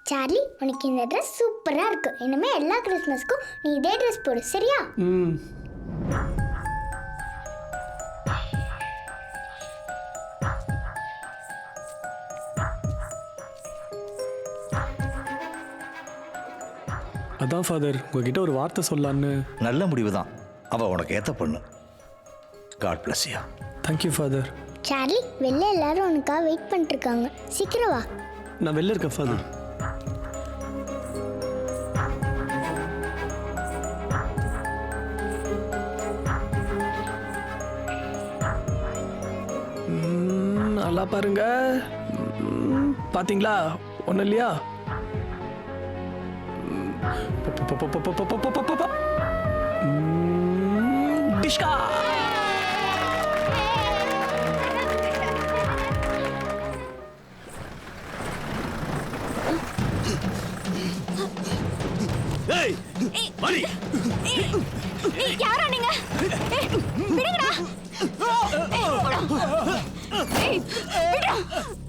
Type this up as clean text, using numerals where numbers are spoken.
Charlie, உனக்கு இந்த dress சூப்பரா இருக்கு. இனிமே எல்லா கிறிஸ்மஸ்க்கும் நீ இதே ட்ரெஸ் போடு, சரியா? அதான் ஃபாதர், உங்ககிட்ட ஒரு வார்த்தை சொல்லலான்னு. நல்ல முடிவு தான். அவள் உனக்கு ஏற்ற பொண்ணு. God bless you. Thank you father. Charlie, வெளில எல்லாரும் உனக்காக வெயிட் பண்ணிட்டு இருக்காங்க. சீக்கிரம் வா. நான் வெளில இருக்கேன் ஃபாதர். நல்லா பாருங்க. பாத்தீங்களா? ஒன்றும் இல்லையா? டிஷ்கா. ஏய் மணி, யாரா நீங்க? விடுங்கடா.